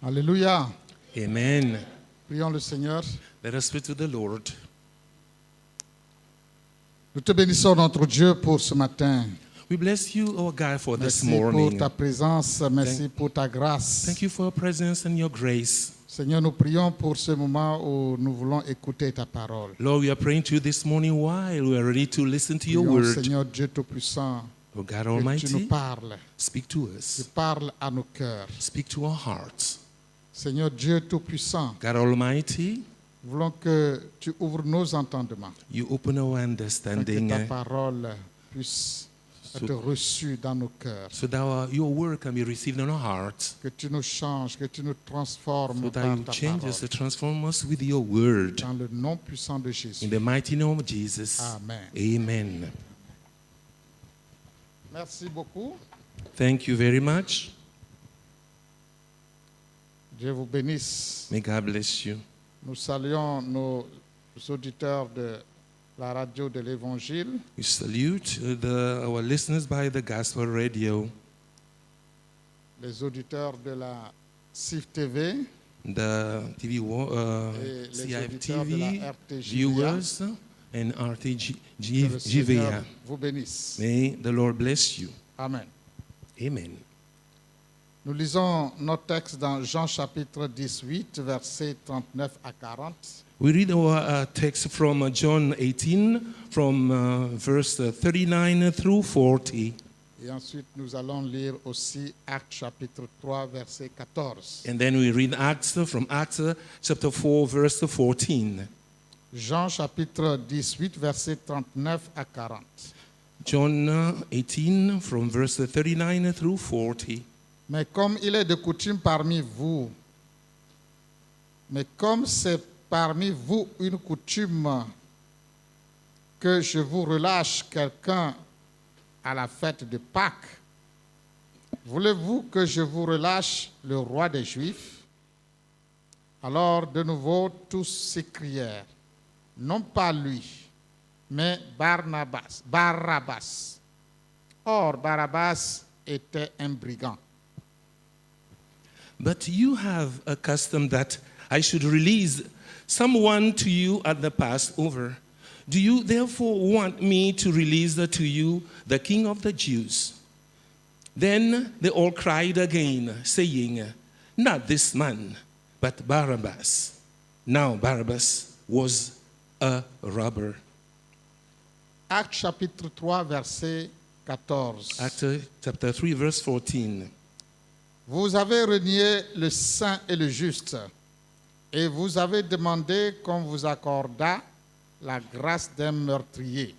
Alléluia. Amen. Prions le Seigneur. Let us pray to the Lord. Nous te bénissons, notre Dieu, pour ce matin. We bless you, our God, for this Merci pour morning. ta présence, merci pour ta grâce. Thank you for your presence and your grace. Seigneur, nous prions pour ce moment où nous voulons écouter ta parole. Lord, we are praying to you this morning while we are ready to listen to your Prions, word. Seigneur Dieu Tout-Puissant, Oh God que tu nous Almighty, parles. speak to Tu us. parles à nos cœurs. Speak to our hearts. Seigneur Dieu Tout-Puissant, God Almighty, nous voulons que tu ouvres nos entendements, you open our afin que understanding ta parole puisse être reçue dans nos cœurs. so that your word can be received in our hearts. Que tu nous changes, que tu nous transformes So that par you ta change parole. us and transform us with your word. Dans le nom puissant de Jésus. In the mighty name of Jesus. Amen. Amen. Merci beaucoup. Thank you very much. Dieu vous bénisse. May God bless you. Nous saluons nos auditeurs de la radio de l'Évangile, We salute our listeners by the Gospel Radio, les auditeurs de la CIF TV the TV, et les auditeurs de la CIF-TV RTJ. viewers, and Que le RTGVA. Seigneur vous bénisse. May the Lord bless you. Amen. Amen. Nous lisons notre texte dans Jean chapitre 18, versets 39 à 40. We read our text from John 18, from verse 39 through 40. Et ensuite, nous allons lire aussi Actes chapitre 3, verset 14. And then we read Acts, from Acts chapter 4, verse 14. Jean chapitre 18, verset 39 à 40. John 18, from verse 39 through 40. Mais comme il est de coutume parmi vous, mais comme c'est parmi vous une coutume que je vous relâche quelqu'un à la fête de Pâques, voulez-vous que je vous relâche le roi des Juifs? Alors de nouveau tous s'écrièrent, non pas lui, mais Barabbas. Or Barabbas était un brigand. But you have a custom that I should release someone to you at the Passover. Do you therefore want me to release to you the King of the Jews? Then they all cried again, saying, not this man, but Barabbas. Now Barabbas was a robber. Actes chapitre 3, verset 14. Acts chapter 3, verse 14. Vous avez renié le saint et le juste, et vous avez demandé qu'on vous accordât la grâce d'un meurtrier.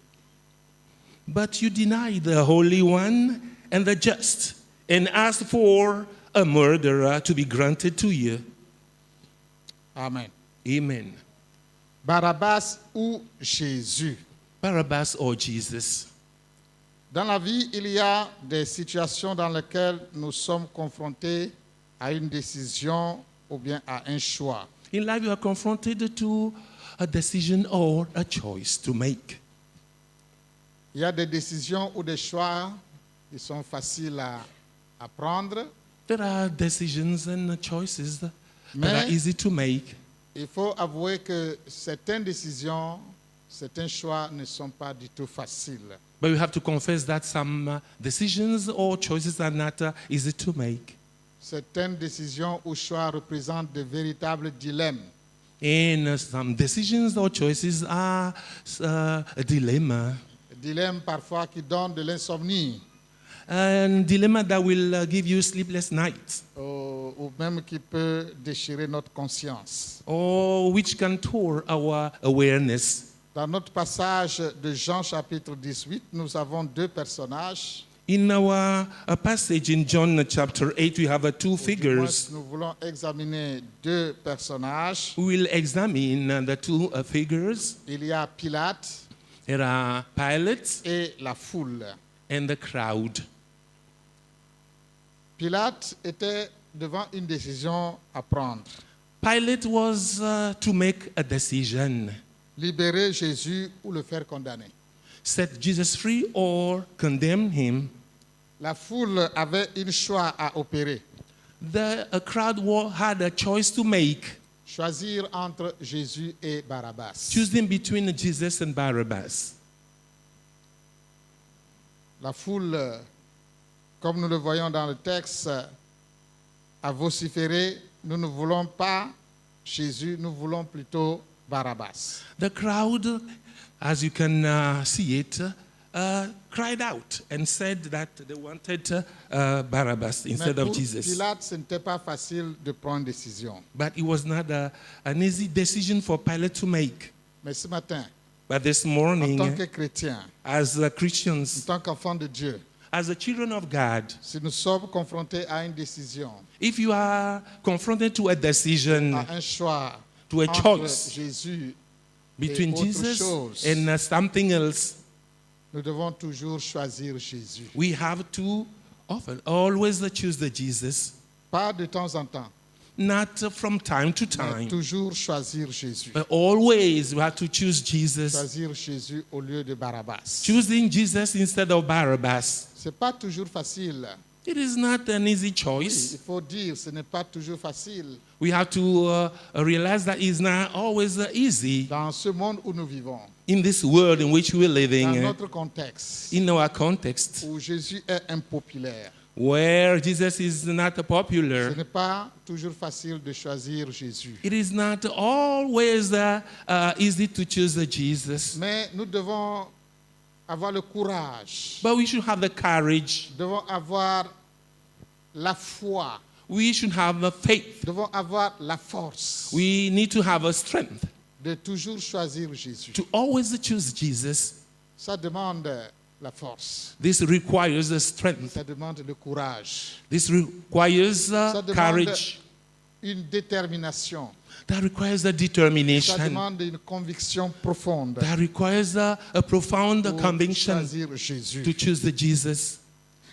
But you denied the Holy One and the just, and asked for a murderer to be granted to you. Amen. Amen. Barabbas ou Jésus. Barabbas or Jesus. Dans la vie, il y a des situations dans lesquelles nous sommes confrontés à une décision ou bien à un choix. In life, you are confronted to a decision or a choice to make. Il y a des décisions ou des choix qui sont faciles à prendre, There are decisions and choices that Mais- are easy to make. il faut avouer que certaines décisions, certains choix ne sont pas du tout faciles. But we have to confess that some decisions or choices are not easy to make. Certaines décisions ou choix représentent de véritables dilemmes. And some decisions or choices are a dilemma. Dilemmes parfois qui donnent de l'insomnie And dilemma that will give you sleepless nights, ou même qui peut déchirer notre conscience. or which can tour our awareness. Dans notre passage de Jean chapitre 18, nous avons deux personnages. In our passage in John chapter 8, we have two Du moins, figures. nous voulons examiner deux personnages. We will examine the two figures. Il y a Pilate There are Pilate et la foule. and the crowd. Pilate était devant une décision à prendre. Pilate was to make a decision. Libérer Jésus ou le faire condamner. Set Jesus free or condemn him. La foule avait un choix à opérer. the crowd had a choice to make, choisir entre Jésus et Barabbas. choosing between Jesus and Barabbas. La foule, comme nous le voyons dans le texte, a vociféré, nous ne voulons pas Jésus, nous voulons plutôt Barabbas. The crowd, as you can see it, cried out and said that they wanted Barabbas Mais instead pour of Jesus. Pilate, ce n'était pas facile de prendre une décision. But it was not an easy decision for Pilate to make. Mais ce matin, But this en tant morning, que chrétiens, as en Christians, tant qu'enfants de Dieu, as the children of God, si nous sommes confrontés à une décision, if you are confronted to a decision, à un choix to a entre choice Jésus, between autre Jesus chose, and something else, nous devons toujours choisir Jésus. we have to often always choose the Jesus, Pas de temps en temps, not from time to mais time, toujours choisir Jésus. but always we have to choose Jesus. Choisir Jésus au lieu de Barabbas. Choosing Jesus instead of Barabbas. Ce n'est pas toujours facile. It is not an easy Oui, choice. il faut dire, ce n'est pas toujours facile. We have to realize that it's not always easy Dans ce monde où nous vivons, in this world in which we're dans living, notre contexte, in our context, où Jésus est impopulaire, where Jesus is not ce popular. n'est pas toujours facile de choisir Jésus. It is not always easy to choose Jesus, Mais nous devons avoir le courage, but we should have the courage. nous devons avoir la foi, We should have the faith. nous devons avoir la force We need to have a strength de toujours choisir Jésus. to always choose Jesus. Ça demande la force, This requires a strength. ça demande le courage, This requires Ça demande- courage. une détermination, That requires a ça determination. demande une conviction profonde That requires a profound pour conviction choisir Jésus. to choose the Jesus.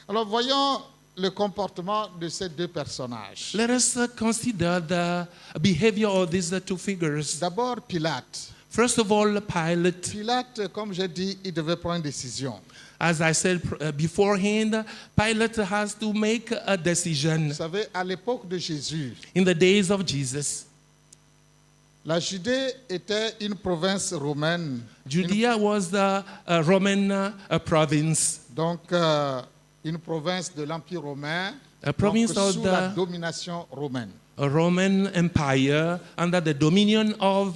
Alors voyons le comportement de ces deux personnages. Let us consider the behavior of these two figures. D'abord Pilate. First of all, Pilate. Pilate, comme j'ai dit, il devait prendre une décision. As I said beforehand, Pilate has to make a decision. Vous savez, à l'époque de Jésus, In the days of Jesus, la Judée était une province romaine, Judea was the Roman province, donc une province de l'Empire romain, a donc province of sous la the domination romaine. Roman Empire under the dominion of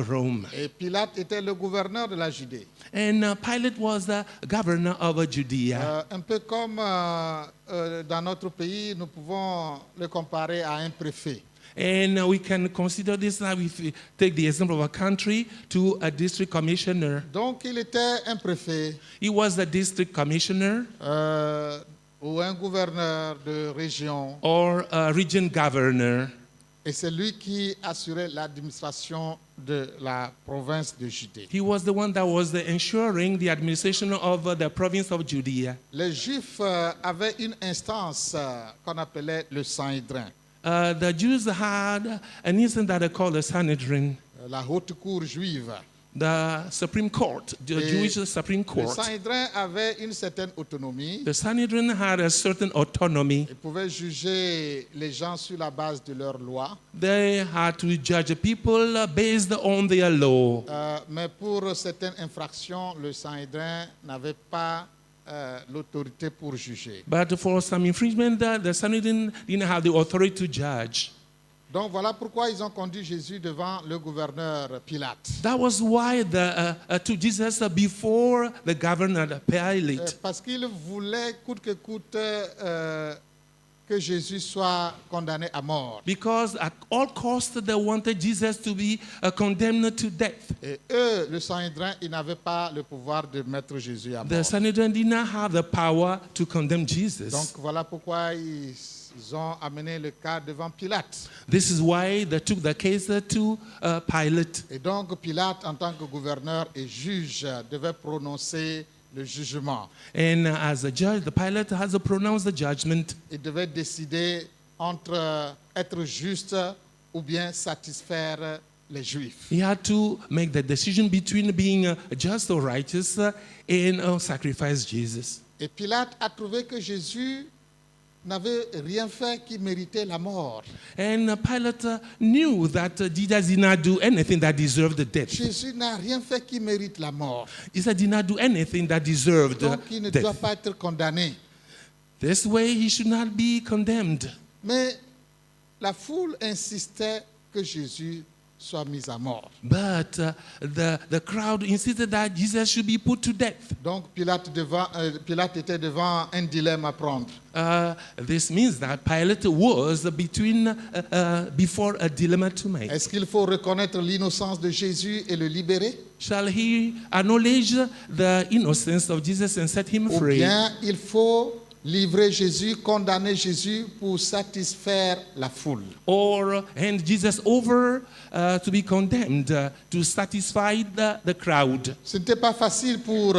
Rome. Et Pilate était le gouverneur de la Judée. And Pilate was the governor of Judea. Un peu comme dans notre pays, nous pouvons le comparer à un préfet. And we can consider this now if we take the example of a country to a district commissioner. Donc il était un préfet He was the district commissioner ou un gouverneur de région. or a region governor. Et c'est lui qui assurait l'administration de la province de Judée. He was the one that was ensuring the administration of the province of Judea. Les Juifs avaient une instance qu'on appelait le Sanhédrin, The Jews had an instance that they called the Sanhedrin, la haute cour juive. the Supreme Court, the Et Jewish Supreme Le Court. Sanhédrin avait une certaine autonomie. The Sanhedrin had a certain autonomy. Ils pouvaient juger les gens sur la base de leurs lois. They had to judge people based on their law. Mais pour certaines infractions, le Sanhédrin n'avait pas l'autorité pour juger. But for some infringement, the Sanhedrin didn't have the authority to judge. Donc voilà pourquoi ils ont conduit Jésus devant le gouverneur Pilate. That was why to Jesus before the governor Pilate, Parce qu'ils voulaient coûte que coûte que Jésus soit condamné à mort. because at all costs they wanted Jesus to be condemned to death. Et eux, le Sanhédrin, ils n'avaient pas le pouvoir de mettre Jésus à The mort. Sanhedrin did not have the power to condemn Donc Jesus. voilà pourquoi ils ont amené le cas devant Pilate. This is why they took the case to Pilate. Et donc Pilate, en tant que gouverneur et juge, devait prononcer le jugement. And as a judge, the Pilate has to pronounce the judgment. Il devait décider entre être juste ou bien satisfaire les Juifs. He had to make the decision between being just or righteous and sacrifice Jesus. Et Pilate a trouvé que Jésus n'avait rien fait qui méritait la mort. And Pilate knew that Jesus did not do anything that deserved death. Jésus n'a rien fait qui mérite la mort. Jesus did not do anything that deserved Donc il ne doit death. pas être condamné. This way, he should not be condemned. Mais la foule insistait que Jésus soit mis à mort. But the crowd insisted that Jesus should be put to death. Donc Pilate était devant un dilemme à prendre. This means that Pilate was before a dilemma to make. Est-ce qu'il faut reconnaître l'innocence de Jésus et le libérer? Shall he acknowledge the innocence of Jesus and set him Ou free? bien il faut livrer Jésus, condamner Jésus pour satisfaire la foule? Or hand Jesus over to be condemned to satisfy the crowd? Ce n'était pas facile pour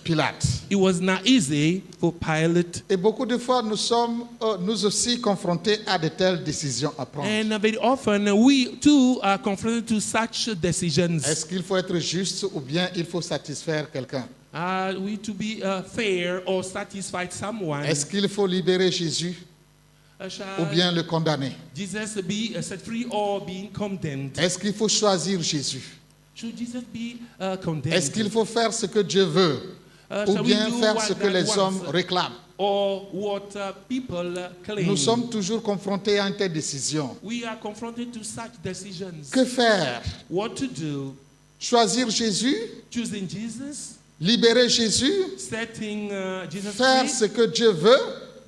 Pilate. It was not easy for Pilate. Et beaucoup de fois, nous sommes nous aussi confrontés à de telles décisions à prendre. And very often we too are confronted to such decisions. Est-ce qu'il faut être juste ou bien il faut satisfaire quelqu'un? Are we to be fair or satisfy someone? Est-ce qu'il faut libérer Jésus ou Shall bien le condamner? Jesus be set free or being condemned? Est-ce qu'il faut choisir Jésus? Should Jesus be condemned? Est-ce qu'il faut faire ce que Dieu veut ou Shall we bien do faire what ce que God les hommes wants, réclament? or what people claim? Nous sommes toujours confrontés à une telle décision. We are confronted to such decisions. Que faire? What to do? Choisir Jésus? Choosing Jesus? Libérer Jésus? Setting Jesus Faire free? ce que Dieu veut?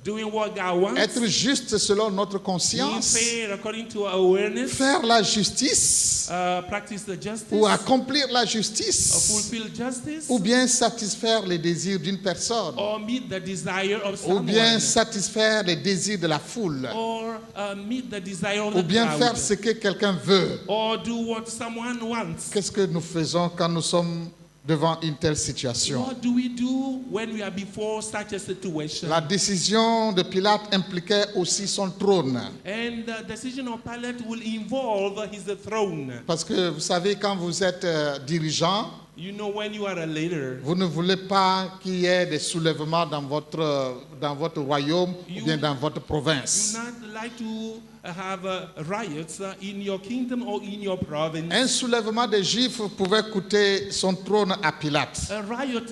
Doing what God wants? Être juste selon notre Being conscience? fair according to our awareness? Faire la justice? Practice the justice? Ou accomplir la justice? Fulfill justice? Ou bien satisfaire les désirs d'une personne? Or meet the desire of Ou bien someone? satisfaire les désirs de la foule? Or meet the desire of Ou the bien crowd? faire ce que quelqu'un veut? Or do what someone wants? Qu'est-ce que nous faisons quand nous sommes devant une telle situation? What do we do when we are before such a situation? La décision de Pilate impliquait aussi son trône. And the decision of Pilate will involve his throne. Parce que vous savez, quand vous êtes dirigeant, You know, when you are a leader, vous ne voulez pas qu'il y ait des soulèvements dans votre royaume ou bien dans votre you province. not like to have riots in your kingdom or in your province. Un soulèvement des Juifs pouvait coûter son trône à Pilate. A riot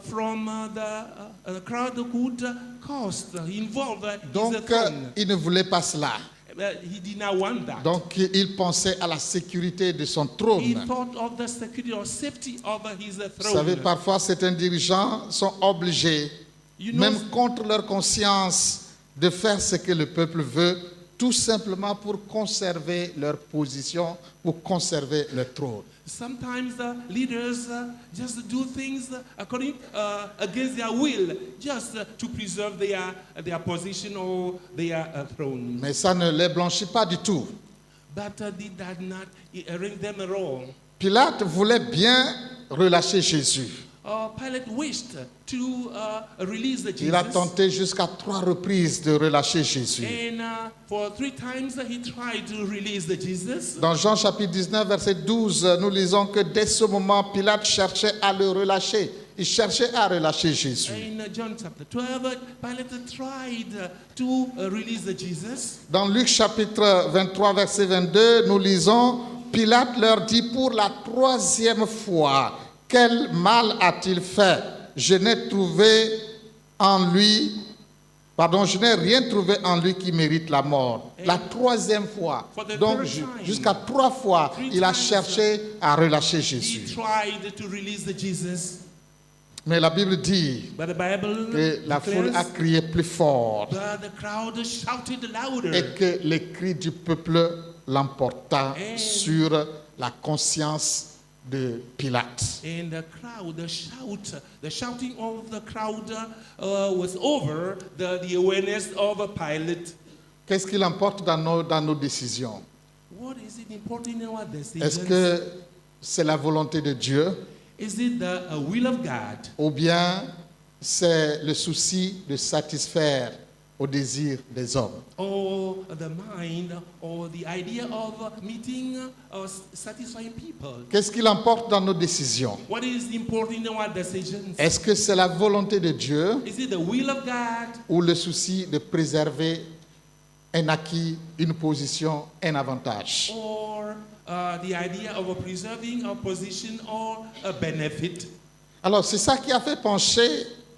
from the crowd could cost, involve his Donc, throne. il ne voulait pas cela. He did not want that. Donc, il pensait à la sécurité de son He trône. thought of the security or safety of his Vous savez, throne. parfois, certains dirigeants sont obligés, You know, même contre leur conscience, de faire ce que le peuple veut, tout simplement pour conserver leur position, pour conserver leur trône. sometimes the leaders just do things according against their will, just to preserve their position or their throne. Mais ça ne les blanchit pas du tout. But did that not ring them at all? Pilate voulait bien relâcher Jésus. Pilate wished to release the Il a Jesus, tenté jusqu'à 3 reprises de relâcher Jésus. and for 3 times he tried to release the Jesus. Dans Jean chapitre 19, verset 12, nous lisons que dès ce moment, Pilate cherchait à le relâcher. Il cherchait à relâcher Jésus. In John chapter 12, Pilate tried to release the Jesus. Dans Luc chapitre 23, verset 22, nous lisons, Pilate leur dit pour la 3e fois, quel mal a-t-il fait? Je n'ai rien trouvé en lui qui mérite la mort. La 3e fois. Donc, jusqu'à 3 fois, il a cherché à relâcher He Jésus. tried to release the Jesus. Mais la Bible dit But the Bible que la foule a declares crié plus fort that the crowd shouted louder. et que les cris du peuple l'emporta sur la conscience de Pilate. And the crowd, the shouting of the crowd was over the awareness of Pilate. Qu'est-ce qu'il emporte dans nos décisions? What is it important in our Est-ce decisions? que c'est la volonté de Dieu Is it the will of God? ou bien c'est le souci de satisfaire au désir des hommes. or the mind or the idea of meeting or satisfying people. Qu'est-ce qu'il emporte dans nos décisions? What is important in our decisions? Est-ce que c'est la volonté de Dieu Is it the will of God ou le souci de préserver un acquis, une position, un avantage? or the idea of preserving a position or a benefit? Alors, c'est ça qui a fait pencher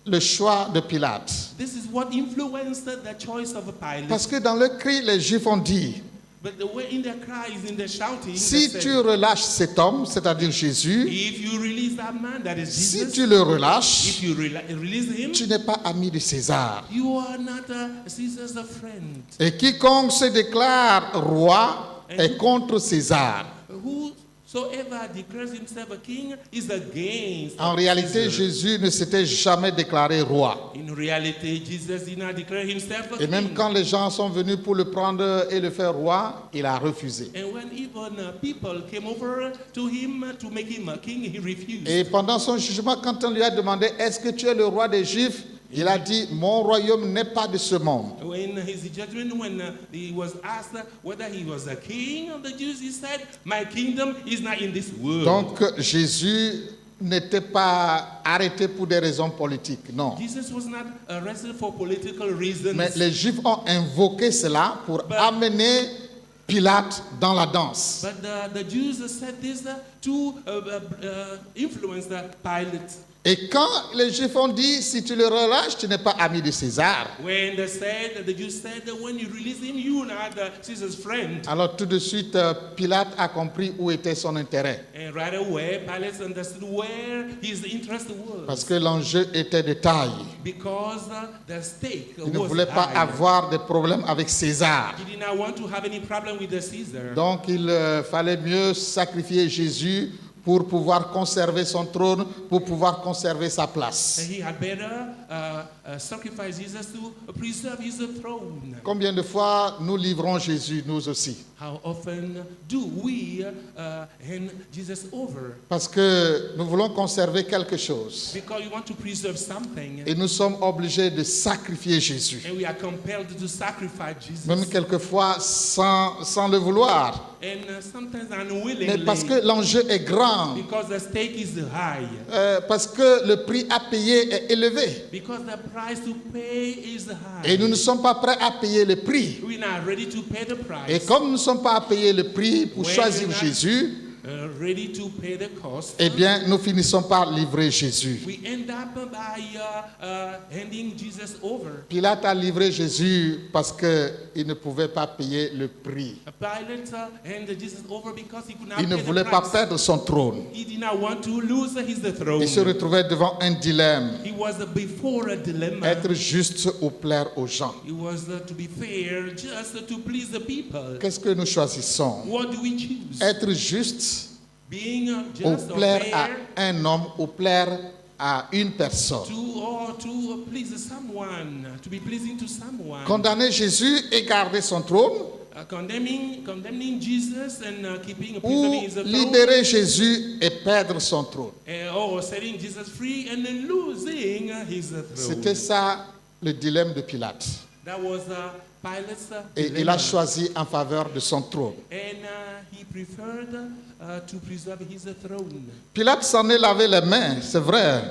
le choix de Pilate. This is what influenced the choice of Pilate. Parce que dans le cri, les Juifs ont dit, But the way in the cries, in the shouting, si they tu said, relâches cet homme, c'est-à-dire Jésus, if you release that man, that is si Jesus, tu le relâches, if you release him, tu n'es pas ami de César. you are not Caesar's friend. Et quiconque se déclare roi est contre César. Whosoever declares himself a king is against En réalité, Caesar. Jésus ne s'était jamais déclaré roi. In reality, Jesus did not declare himself a Et même king. quand les gens sont venus pour le prendre et le faire roi, il a refusé. And when even people came over to him to make him a king, he refused. Et pendant son jugement, quand on lui a demandé, est-ce que tu es le roi des Juifs? Il a dit, mon royaume n'est pas de ce monde. In his judgment, when he was asked whether he was a king of the Jews, he said, my kingdom is not in this world. Donc Jésus n'était pas arrêté pour des raisons politiques, non. Jesus was not arrested for political reasons. Mais les Juifs ont invoqué cela pour amener Pilate dans la danse. But the Jews said this to influence Pilate. Et quand les Juifs ont dit, si tu le relâches, tu n'es pas ami de César. When the Jews said that when you release him, you are not Caesar's friend. Alors tout de suite, Pilate a compris où était son intérêt. And right away, Pilate understood where his interest was. Parce que l'enjeu était de taille. Because the stake Il ne was voulait pas high. avoir de problème avec César. He did not want to have any problem with the Caesar. Donc il fallait mieux sacrifier Jésus pour pouvoir conserver son trône, pour pouvoir conserver sa place. And he had better sacrifice Jesus to preserve his throne. Combien de fois nous livrons Jésus, nous aussi? How often do we hand Jesus over? Parce que nous voulons conserver quelque chose. Because we want to preserve something. Et nous sommes obligés de sacrifier Jésus. And we are compelled to sacrifice Jesus. Même quelquefois sans le vouloir. And sometimes unwillingly. Mais parce que l'enjeu est grand. Because the stake is high. Parce que le prix à payer est élevé. Because the price to pay is high. Et nous ne sommes pas prêts à payer le prix. We are not ready to pay the price. Et comme nous ne sommes pas à payer le prix pour When choisir we're not Jésus, ready to pay the cost, eh bien, nous finissons par livrer Jésus. we end up by handing Jesus over. Pilate a livré Jésus parce qu'il ne pouvait pas payer le prix. Pilate handed Jesus over because he could not Il ne pay the voulait pas price. perdre son trône. He did not want to lose his throne. Il se retrouvait devant un dilemme. He was before a dilemma. Être juste ou plaire aux gens. He was to be fair, just to please the people. Qu'est-ce que nous choisissons? What do we choose? Être juste Being ou just or plaire à fair un homme ou plaire à une personne. to please someone, to be pleasing to someone. Condamner Jésus et garder son trône, Condemning Jesus and keeping ou preserving his throne. libérer Jésus et perdre son trône. Or setting Jesus free and then losing his throne. C'était ça le dilemme de Pilate. That was Pilate's Et il dilemma. a choisi en faveur de son trône. And he preferred to preserve his throne. Pilate s'en est lavé les mains, c'est vrai.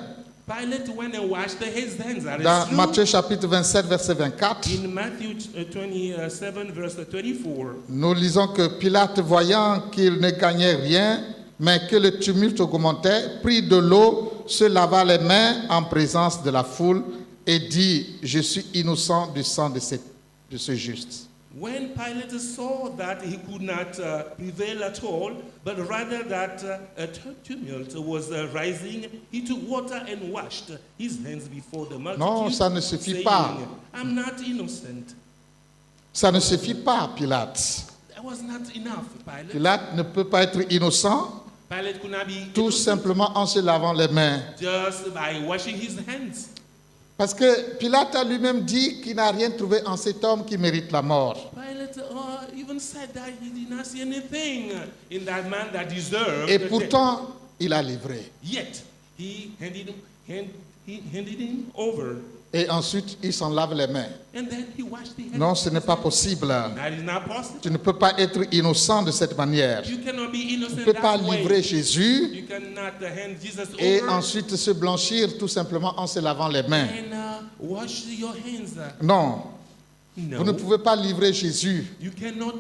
Pilate went and washed his hands. That is Dans true. Matthieu chapitre 27, verset 24, In Matthew 27, verse 24, nous lisons que Pilate, voyant qu'il ne gagnait rien, mais que le tumulte augmentait, prit de l'eau, se lava les mains en présence de la foule et dit, je suis innocent du sang de ce juste. when Pilate saw that he could not prevail at all, but rather that a tumult was rising, he took water and washed his hands before the multitude, Non, ça ne suffit saying, pas. I'm not innocent. Ça ne suffit pas, Pilate. That was not enough, Pilate. Pilate ne peut pas être innocent Pilate could not be tout innocent simplement en se lavant les mains. just by washing his hands. Parce que Pilate a lui-même dit qu'il n'a rien trouvé en cet homme qui mérite la mort. Pilate even said that he did not see anything in that man that deserved Et death. pourtant, il a livré. Yet he handed him over. et ensuite il s'en lave les mains. and then he washed the hands. Non, ce n'est pas possible. That is not possible. Tu ne peux pas être innocent de cette manière. You cannot be Tu innocent ne peux pas that way. livrer Jésus You cannot hand Jesus et over ensuite se blanchir tout simplement en se lavant les mains. and wash your hands. Non, No, vous ne pouvez pas livrer Jésus you cannot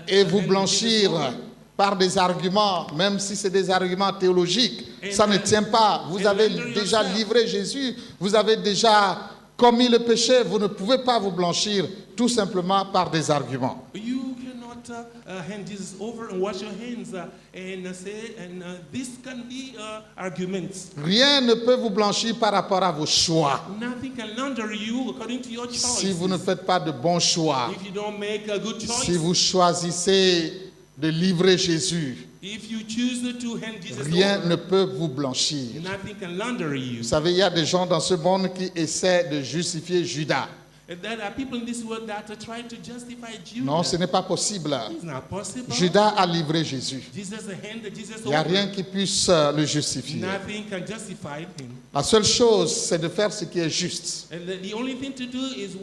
et vous hand blanchir Jesus over. par des arguments, même si c'est des arguments théologiques. Ça ne tient pas. Vous avez déjà livré Jésus, vous avez déjà commis le péché, vous ne pouvez pas vous blanchir tout simplement par des arguments. You cannot hand Jesus over and wash your hands and say, and this can be arguments. Rien ne peut vous blanchir par rapport à vos choix. Nothing can launder you according to your choice. Si vous ne faites pas de bons choix, If you don't make a good choice, si vous choisissez de livrer Jésus, if you choose to hand Jesus rien over, ne peut vous blanchir. nothing can launder you. Vous savez, il y a des gens dans ce monde qui essaient de justifier Judas. And there are people in this world that try to justify Judas. Non, ce n'est pas possible. It's not possible. Judas a livré Jésus. Jesus handed Jesus Il n'y a over. rien qui puisse le justifier. Nothing can justify him. La seule chose, c'est de faire ce qui est juste. And the only thing to do is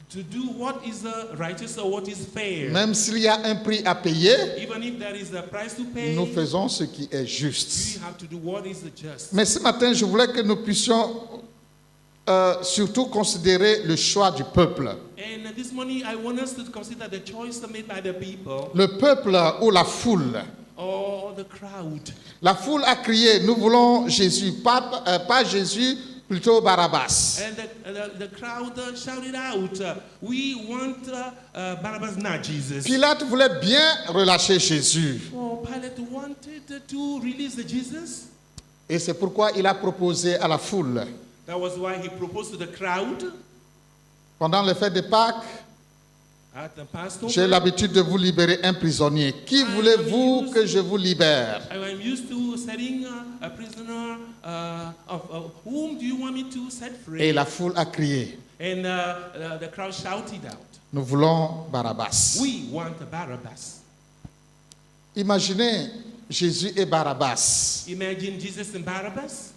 to do what is righteous or what is fair. Même s'il y a un prix à payer, Even if there is a price to pay, nous faisons ce qui est we juste. have to do what is just. Mais ce matin, je voulais que nous puissions surtout considérer le choix du peuple. And this morning, I want us to consider the choice made by the people Le peuple ou la foule. or the crowd. La foule a crié, nous voulons Jésus, pas Jésus, plutôt Barabbas. And the crowd shouted out, we want Barabbas, not Jesus. Pilate voulait bien relâcher Jésus. Oh, Pilate wanted to release Jesus. Et c'est pourquoi il a proposé à la foule, That was why he proposed to the crowd pendant les fêtes de Pâques, at the Passover. j'ai l'habitude de vous libérer un prisonnier. Qui voulez-vous que je vous libère? I'm used to setting a prisoner of whom do you want me to set free? Et la foule a crié, And the crowd shouted out, nous voulons Barabbas. we want Barabbas. Imaginez Jésus et Barabbas. Imagine Jesus and Barabbas.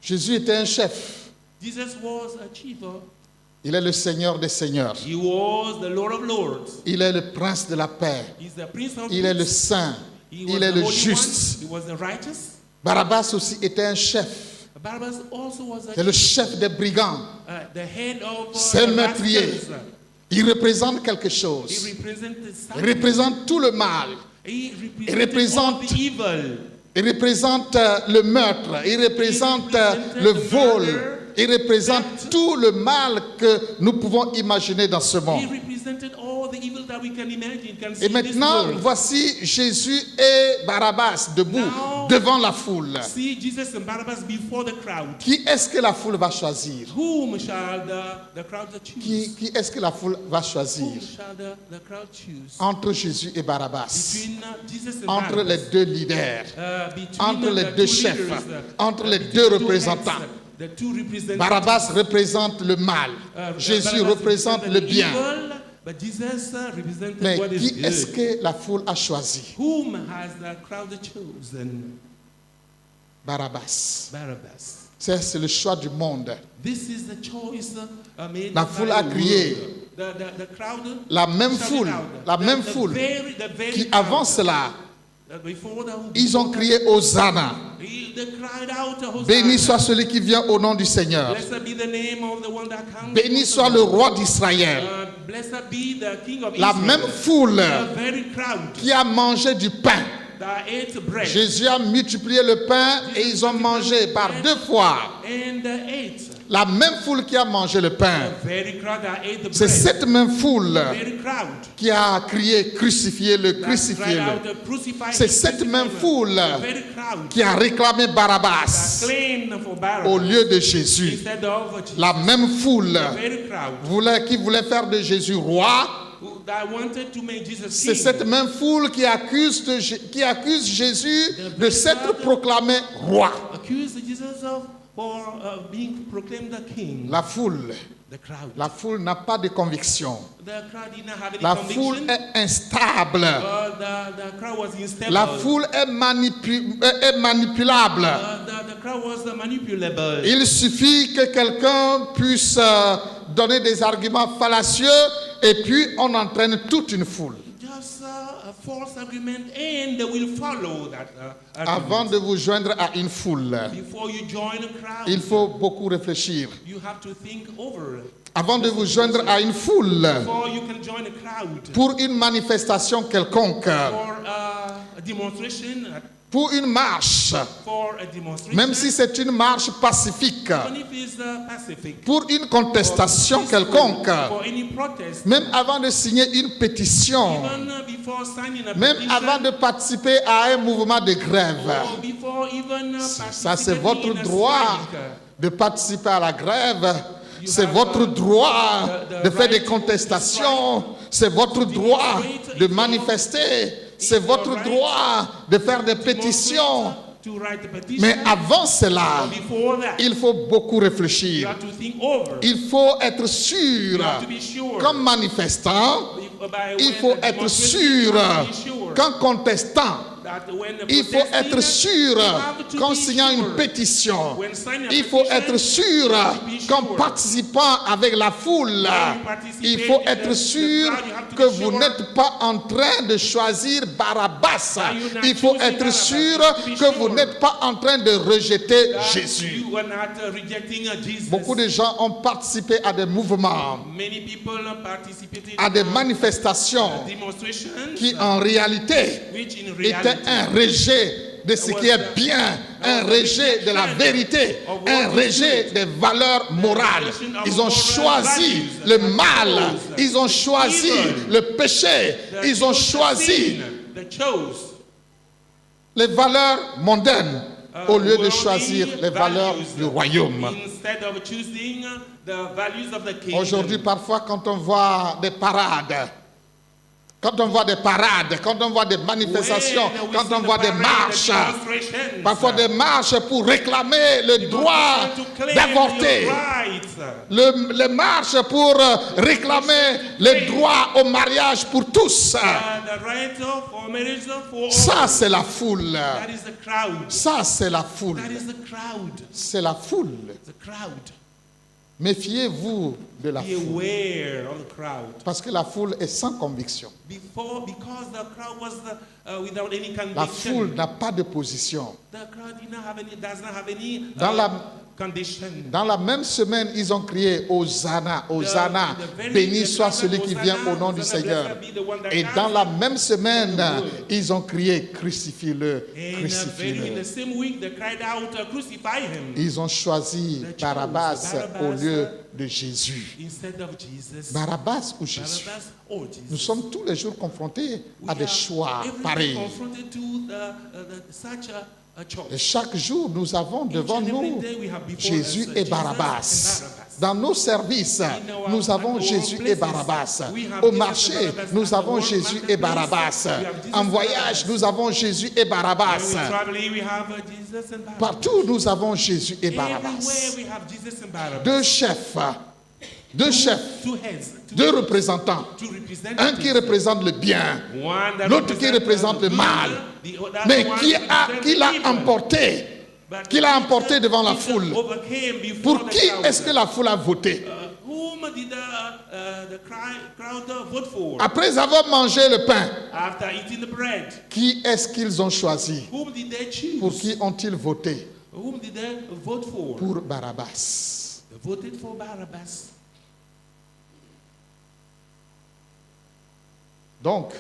Jésus était un chef. Jesus was a chief. Il est le Seigneur des Seigneurs. He was the Lord of Lords. Il est le prince de la paix. He's the Prince of Il est le Peace. saint. He was Il est the le Holy juste. One. He was the righteous. Barabbas aussi était un chef. Barabbas also was C'est le chef des brigands. the head of C'est le the meurtrier. rascals. Il représente quelque He chose. represented Il something. représente tout le mal. He Il represented représente all the evil. Il représente le meurtre. Il représente le vol. Il représente tout le mal que nous pouvons imaginer dans ce He monde. represented all the evil that we can imagine, can see Et in this maintenant, world. voici Jésus et Barabbas debout Now- devant la foule. See Jesus and Barabbas before the crowd. Qui est-ce que la foule va choisir? Whom shall the crowd choose? Qui est-ce que la foule va choisir? Whom shall the crowd choose? Entre Jésus et Barabbas. Between Jesus and Entre Barabbas. les deux leaders. Between Entre les the deux two chefs. leaders, Entre les between deux the two représentants. heads, the two representatives. Barabbas représente le mal. Jésus Barabbas représente le represented bien. evil, but Jesus represented Mais what is qui est-ce good. que la foule a choisi? Whom has the crowd chosen? Barabbas. Barabbas. C'est le choix du monde. This is the choice made La by foule a the crié. world. The crowd La même shouted foule, out. la The- même the foule very qui crowd, avant cela, before the- ils ont crié Hosanna. They cried out, Hosanna. Béni soit celui qui vient au nom du Seigneur. Blessed be the name of the one that comes. Béni soit le roi d'Israël. Blessed be the King of La Israel. même foule The very crowd qui a mangé du pain. that ate bread Jésus a multiplié le pain et ils ont mangé par 2 fois. and ate. La même foule qui a mangé le pain. The very crowd that ate the C'est bread. cette même foule The very crowd qui a crié crucifiez-le, that cried crucifiez-le. out, crucify C'est him, cette crucify même him. foule The very crowd qui a réclamé that Barabbas claimed for Barabbas au lieu de Jésus. instead of Jesus. La même foule The very crowd qui voulait faire de Jésus roi. that wanted to make Jesus C'est king. cette même foule qui accuse Jésus de s'être proclamé roi. Accused Jesus of for being proclaimed the king. La foule The crowd. La foule n'a pas de conviction. The crowd did not have any La conviction. foule est instable. The crowd was unstable. La foule est manipulable. The crowd was manipulable. Il suffit que quelqu'un puisse donner des arguments fallacieux et puis on entraîne toute une foule. Just a false argument and they will follow that Avant argument. de vous joindre à une foule, Before you join a crowd, il faut beaucoup réfléchir. you have to think over. Avant de vous joindre à une foule, Before you can join a crowd. pour une manifestation quelconque, For a demonstration, pour une marche, for a demonstration, même si c'est une marche pacifique, even if it's pacific, pour une contestation peaceful, quelconque, for any protest, même avant de signer une pétition, even before signing a même petition, avant de participer à un mouvement de grève. or before even Ça, c'est participating votre in a droit strike. de participer à la grève. C'est votre droit de faire des contestations. C'est votre droit de manifester. C'est votre droit de faire des pétitions. To write a petition. Mais avant cela, Before that, il faut beaucoup you réfléchir. have to think over. Il faut être sûr, You have to be sure. comme manifestant, il faut être sûr, qu'en contestant, il faut être sûr qu'en signant une pétition, il faut être sûr qu'en participant avec la foule, il faut être sûr que vous n'êtes pas en train de choisir Barabbas. Il faut être sûr que vous n'êtes pas en train de rejeter Jésus. You are not rejecting Jesus. Beaucoup de gens ont participé à des mouvements, Many people participated à des in manifestations demonstrations, qui en réalité which in était reality un rejet de ce qui est bien, un rejet de la vérité, un rejet des valeurs morales. Ils ont choisi le mal, ils ont choisi le péché, ils ont choisi they chose les valeurs mondaines au lieu de worldly choisir les valeurs values du royaume. instead of choosing the values of the kingdom. Aujourd'hui, parfois, quand on voit des parades, quand on voit des manifestations, When we quand see on the voit des parade, marches, the demonstrations, parfois des marches pour réclamer le droit to claim d'avorter, your rights, les marches pour réclamer le droit au mariage pour tous. the right for marriage for all. Ça, c'est la foule. That is the crowd. Ça, c'est la foule. That is the crowd. C'est la foule. The crowd. Méfiez-vous de la Be foule. aware of the crowd. Parce que la foule est sans conviction. Because the crowd was without any conviction. La foule n'a pas de position. The crowd does not have any Dans la, condition. dans la même semaine, ils ont crié Hosanna, Hosanna, The very béni same soit time, celui qui vient Hosanna, au nom du Hosanna, Seigneur. blessed be the one that Et comes. dans la même semaine, ils ont crié crucifie-le, And in crucifie-le. the same week, they cried out, crucify him. Ils ont choisi They chose Barabbas Barabbas au lieu de Jésus. Instead of Jesus, Barabbas ou Jésus. Barabbas or Jesus. Nous sommes tous les jours confrontés à des choix every day pareils. confronted to such a choice. Et chaque jour, nous avons devant Each and every nous day we have before Jésus us, et Jesus Barabbas. and Barabbas. Dans nos services, nous avons Jésus et Barabbas. Au marché, nous avons Jésus et Barabbas. En voyage, nous avons Jésus et When Barabbas. we travel, we have Jesus and Barabbas. Partout, nous avons Jésus et Everywhere Barabbas. we have Jesus and Barabbas. Deux chefs, Two heads, deux représentants. two representatives. Un qui représente le bien, One that l'autre qui représente le the mal. good, the other Mais one qui l'a represents the emporté? But Qui l'a emporté devant la Jesus foule? overcame before Pour the qui crowd. est-ce que la foule a voté? Whom did the crowd vote for? Après avoir mangé le pain, After eating the bread, qui est-ce qu'ils ont choisi? whom did they choose? Pour qui ont-ils voté? Whom did they vote for? Pour Barabbas. They voted for Barabbas. Donc,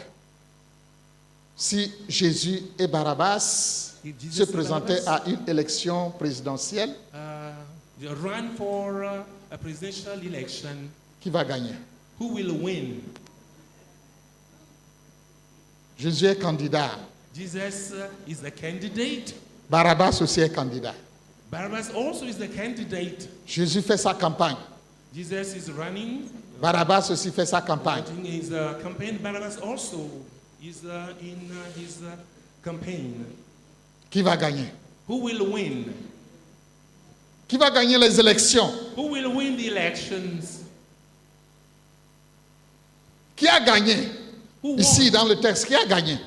si Jésus et Barabbas If Jesus se and présentaient Barabbas, à une élection présidentielle, they run for a presidential election, qui va gagner? who will win? Jésus est candidat. Jesus is the candidate. Barabbas aussi est candidat. Barabbas also is the candidate. Jésus fait sa campagne. Jesus is running, Barabbas aussi fait sa campagne. in his campaign. Barabbas also is in his campaign. Qui va gagner? Who will win? Qui va gagner les élections? Who will win the elections? Qui a gagné? Who Ici, won? dans le texte, qui a gagné?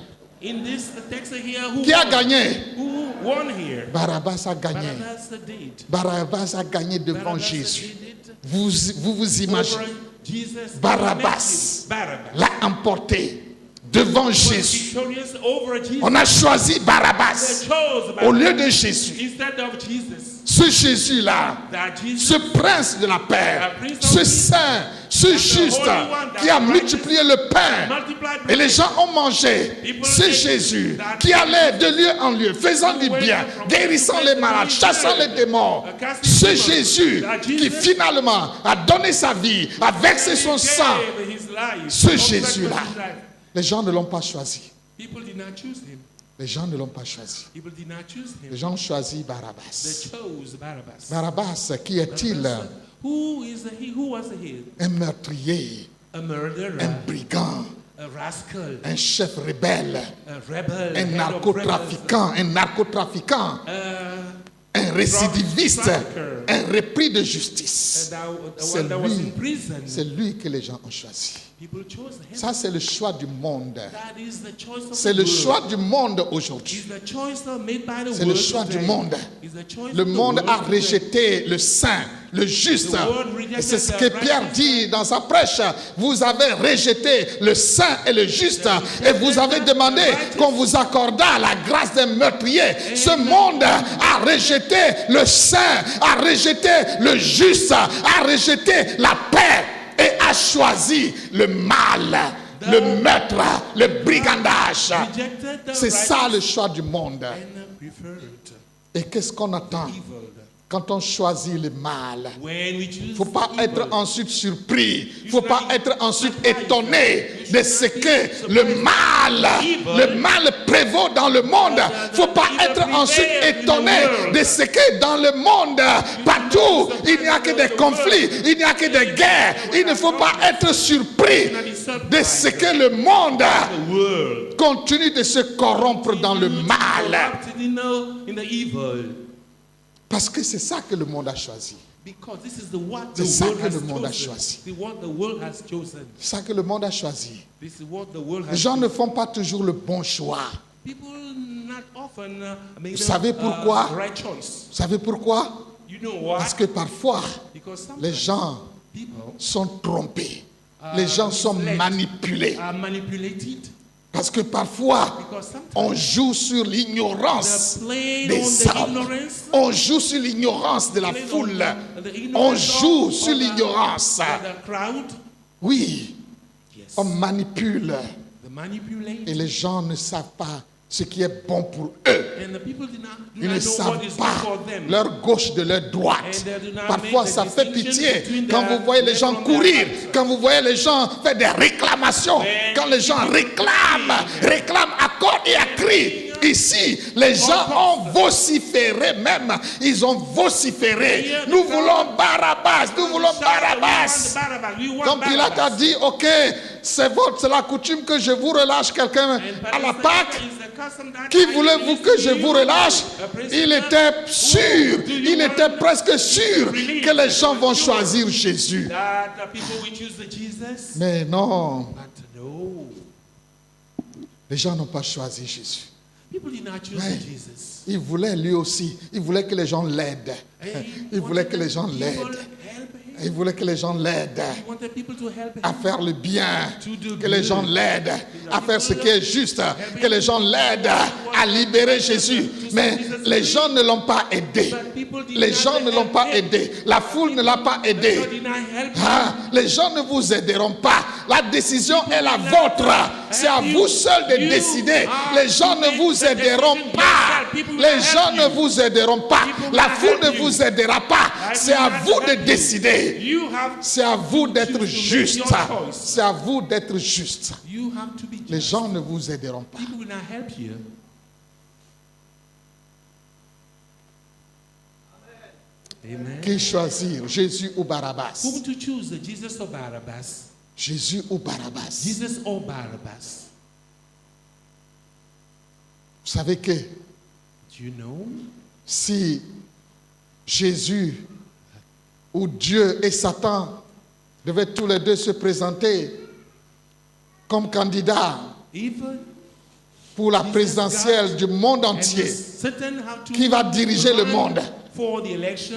In this text here, who Qui a won? gagné? Who won here? Barabbas a gagné. Barabbas did. Barabbas a gagné devant Barabbas Jésus. did it. Vous imaginez? Over Jesus. Barabbas Barabbas. l'a emporté devant Was Jésus. victorious over Jesus. On a choisi They Barabbas chose au Barabbas lieu de Jésus. instead of Jesus. Ce Jésus-là, That Jesus, ce prince de la paix, ce saint, ce juste qui a multiplié le pain multiplied et les gens ont mangé, c'est Jésus qui allait de lieu en lieu, faisant du bien, guérissant les malades, chassant les démons. C'est Jésus qui finalement a donné sa vie, a versé son sang. gave his life. Ce Jésus-là, les gens ne l'ont pas choisi. People did not choose him. Les gens ne l'ont pas choisi. People did not choose him. Les gens ont choisi They Barabbas. chose Barabbas. Barabbas, qui est-il? Barabbas, who is he? Who was he? Un meurtrier, A murderer, un brigand, a rascal, un chef rebelle, a rebel, un head of narcotrafiquant, un récidiviste, trafficker. un repris de rebels. justice. The C'est one that was in lui, prison. c'est lui que les gens ont choisi. People chose him. Ça, c'est le choix du monde. That is the choice of C'est the le world. choix du monde aujourd'hui. It's the choice made by the C'est le world choix du today. monde. It's the choice Le of the monde world a today. rejeté le saint, le juste. The world rejected Et c'est ce the que Pierre righteous. dit dans sa prêche. Vous avez rejeté le saint et le juste et vous avez demandé qu'on vous accordât la grâce d'un meurtrier. Ce monde a rejeté le saint, a rejeté le juste, a rejeté la paix et a choisi le mal, le meurtre, le brigandage. Rejected the C'est ça righteous le choix du monde. and preferred Et qu'est-ce qu'on attend evil. quand on choisit le mal? When we choose Il ne faut pas evil, être ensuite surpris. Il ne faut pas être ensuite étonné de ce que le mal prévaut dans le monde. Il ne faut pas être ensuite étonné de ce que dans le monde, partout, il n'y a que des conflits, il n'y a que des guerres. Il ne faut pas être surpris de ce que le monde the world continue de se corrompre dans le mal. corrupted in the evil. Parce que c'est ça que le monde a choisi. Because this is what C'est the ça world que has le monde a chosen. choisi. This is what the world has chosen. C'est ça que le monde a choisi. This is what the world Les has gens ne font pas toujours le bon choix. People not often make Vous savez pourquoi? the right choice. Vous savez pourquoi? You know why? Parce que parfois, Because sometimes les gens people sont trompés. Les gens sont misled, manipulés. are manipulated. Parce que parfois, Because sometimes on joue sur l'ignorance they're playing des on the hommes. ignorance. On joue sur l'ignorance de la Playing foule. on the ignorance On of- joue sur of the- l'ignorance. of the crowd. Oui, Yes. on manipule. The manipulate. Et les gens ne savent pas ce qui est bon pour eux. And the people do not Ils ne know savent what is good pas for them. leur gauche de leur droite. And they do not Parfois, make the ça fait distinction pitié between quand the vous voyez les left gens and courir, right. quand vous voyez les gens faire des réclamations, When quand les gens people réclament à corps et à cri. Ici, les gens ont vociféré même. Ils ont vociféré. Nous voulons Barabbas, nous voulons Barabbas. Donc Pilate a dit, ok, c'est la coutume que je vous relâche quelqu'un à la Pâque. Qui voulez-vous que je vous relâche? Il était sûr, il était presque sûr que les gens vont choisir Jésus. That the people will choose the Jesus. Mais non, But no. les gens n'ont pas choisi Jésus. People did not choose Ouais. Jesus. Il voulait lui aussi, il voulait que les gens l'aident. Il voulait que les gens l'aident. Il voulait que les gens l'aident He wanted people to help à him. faire le bien, que les gens l'aident à faire ce qui est juste, que les gens l'aident à libérer Jésus. Mais les gens ne l'ont pas aidé. Les gens ne l'ont pas aidé. La foule ne l'a pas aidé. God did not help him. Ah, les gens ne vous aideront pas. La décision est la vôtre. C'est à vous seul de décider. Les gens ne vous aideront pas. Les gens ne vous aideront pas. La foule ne vous aidera pas. C'est à vous de décider. You have, C'est à vous d'être choose to make juste. your choice. C'est à vous d'être juste. You have to be Les just. gens ne vous aideront pas. People will not help you. Amen. Qui choisir, Jésus ou Barabbas? Whom to choose, Jesus or Barabbas? Jésus ou Barabbas? Jesus or Barabbas? Vous savez que Do you know? si Jésus, où Dieu et Satan devaient tous les deux se présenter comme candidats If pour la présidentielle du monde entier, Satan have to qui va diriger le run monde. for the election,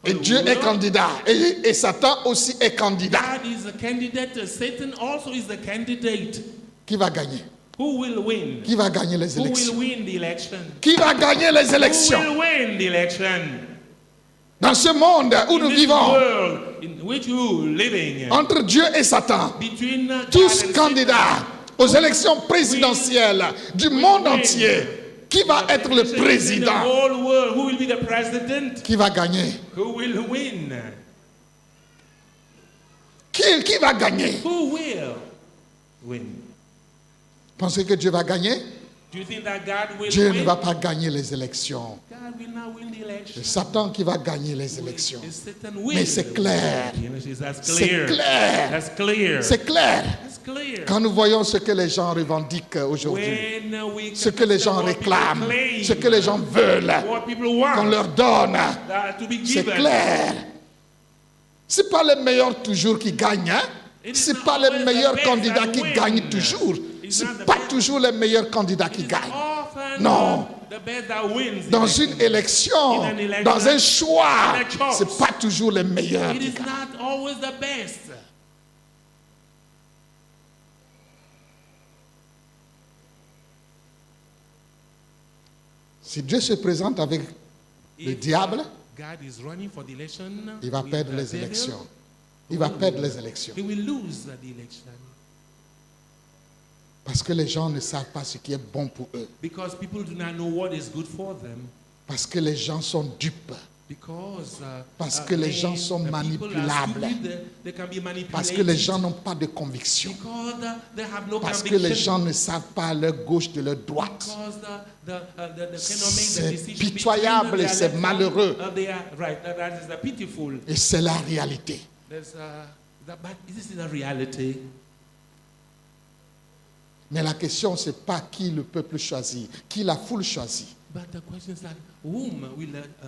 Et for the Dieu est world, candidat. Et Satan aussi est candidat. God is a candidate. Satan also is the candidate. Qui va gagner? Who will win? Qui va gagner les Who will élections? win the election? Qui va gagner les Who élections? will win the election? Dans ce monde où In nous this vivons, world in which you living, entre Dieu et Satan, between God tous and candidats aux élections présidentielles du monde entier, qui va être le Satan, in the président? whole world, who will be the president? Qui va gagner? Who will win? Qui va gagner? Who will win? Pensez que Dieu va gagner? Do you think that God will Dieu win? ne va pas gagner les élections. God will not win the election. C'est Satan qui va gagner les élections. It's Satan will. Mais c'est clair. That's C'est clear. clair. That's clear. C'est clair. That's clear. Quand nous voyons ce que les gens revendiquent aujourd'hui, When we ce que les gens what people réclament, claim, ce que les gens veulent, what people qu'on want, leur donne, to be c'est given. clair. C'est pas les meilleurs toujours qui gagnent, hein? It is C'est not pas les always the meilleurs best candidats that qui win. gagnent toujours. It's not C'est the pas best. toujours les meilleurs candidats qui It is gagnent. often Non. the best that wins the Dans election. une élection, In an election, dans un choix, in a choice. c'est pas toujours les meilleurs It qui is gagnent. not always the best. Si Dieu se présente avec le If diable, God is running for the election, il va with perdre the les devil, élections. Il va perdre les élections. he will lose the election Parce que les gens ne savent pas ce qui est bon pour eux. because people do not know what is good for them. Parce que les gens sont dupes. Because Parce que les gens sont the people are manipulables. stupid, they can be manipulated. Parce que les gens n'ont pas de conviction. Because they have no Parce que conviction. les gens ne savent pas leur gauche de leur droite. Because they cannot make the C'est decision pitoyable between et their c'est left and, malheureux. they are right. That is the pitiful. Et c'est la réalité. There's but this is the reality. Mais la question, c'est pas qui le peuple choisit, qui la foule choisit. But the question is that whom will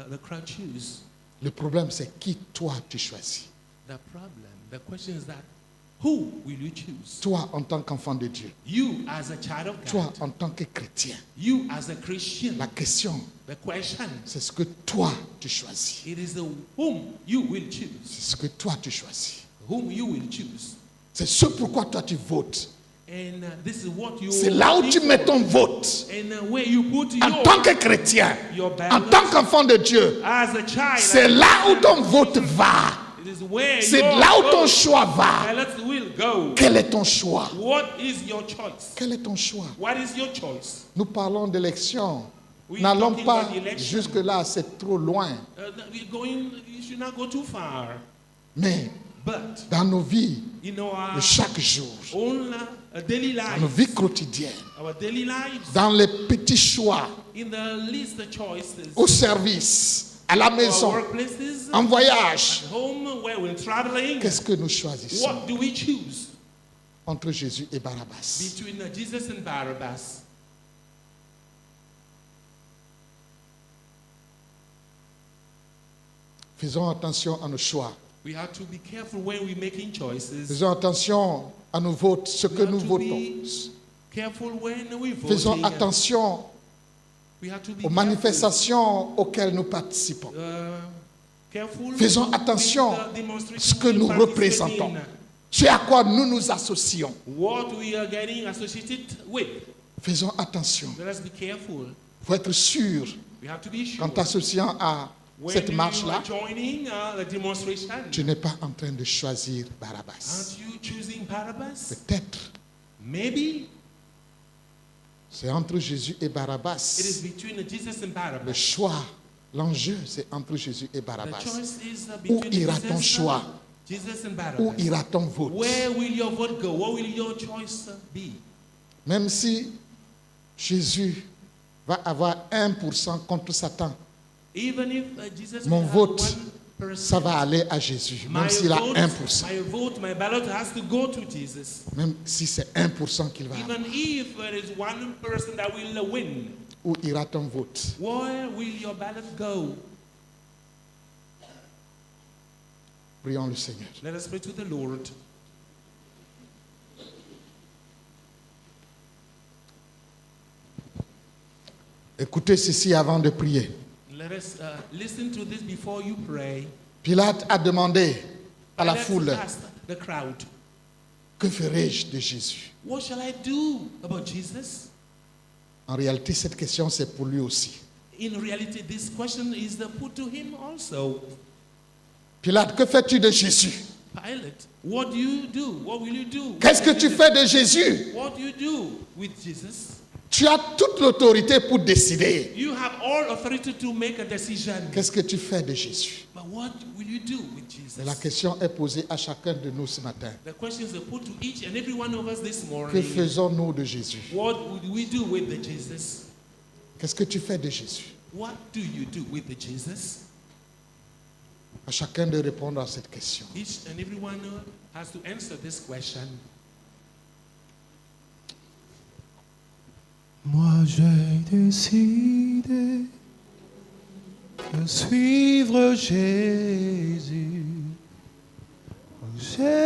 the crowd choose? Le problème, c'est qui toi tu choisis. The problem, the question is that who will you choose? Toi, en tant qu'enfant de Dieu. You as a child of God. Toi, en tant que chrétien. You as a Christian. La question, The question, c'est ce que toi tu choisis. it is the whom you will choose. C'est ce que toi tu choisis. Whom you will choose. C'est ce pourquoi toi tu votes. And this is what you C'est là où tu voting mets for. ton vote. And where you put En tant que chrétien, your en ballot tant qu'enfant de Dieu, as a child. c'est là où ton vote va. It is where C'est your là où ton vote choix va. ballot will go. Quel est ton choix? What is your choice? Quel est ton choix? What is your choice? Nous parlons d'élection. We N'allons talking pas about the election. jusque-là, c'est trop loin. We're going. You should not go too far. Mais But dans nos vies you know, de chaque jour, own daily dans nos lives, vies quotidiennes, our daily lives, dans les petits choix, in the least choices, au service, à la our maison, workplaces, en voyage, at home, where we're traveling. qu'est-ce que nous choisissons What do we choose entre Jésus et Barabbas? between Jesus and Barabbas? Faisons attention à nos choix. We have to be careful when we're making choices. Faisons attention à nos votes, ce que We have nous to votons. be careful when we Faisons voting. attention We have to be aux manifestations auxquelles nous participons. careful Faisons with attention the demonstration à ce que we nous participate représentons, in, ce à quoi nous nous associons. what we are getting associated with. Faisons attention. Let us be careful. Il faut être sûr We have to be sure. qu'en t'associant à When cette you marche-là, are joining the demonstration, tu n'es pas en train de choisir Barabbas. aren't you choosing Barabbas? Peut-être Maybe c'est entre Jésus et it is Barabbas. between Jesus and Le Barabbas. choix, l'enjeu, c'est entre Jésus et The Barabbas. choice is Où between ira ton Jesus, choix? Jesus and Où Barabbas. ira ton vote? Where will your vote go? What will your choice be? Même si Jésus va avoir 1% contre Satan, Even if Jesus mon will have vote, 1%, ça va aller à Jésus, même my s'il a vote, 1%. my ballot has to go to Jesus. Même si c'est 1% qu'il va avoir. Even if there is 1% that will win, Où ira ton vote? where will your ballot go? Prions le Seigneur. Let us pray to the Lord. Écoutez ceci avant de prier. Let us listen to this before you pray. Pilate a demandé à la Pilate foule, asked the crowd, que ferai-je de Jésus? what shall I do about Jesus? En réalité, cette question, c'est pour lui aussi. In reality, this question is put to him also. Pilate, que fais-tu de Jésus? Pilate, what do you do? What will you do? Qu'est-ce que tu fais de Jésus? What do you do with Jesus? Tu as toute l'autorité pour décider. You have all authority to make a decision. Qu'est-ce que tu fais de Jésus? But what will you do with Et la Jesus? question est posée à chacun de nous ce matin. The questions are put to each and every one of us this Que morning. faisons-nous de Jésus? What would we do with the Jesus? Qu'est-ce que tu fais de Jésus? What do you do with the Jesus? À chacun de répondre à cette question. Each and every one has to answer this question. Moi j'ai décidé de suivre Jésus. J'ai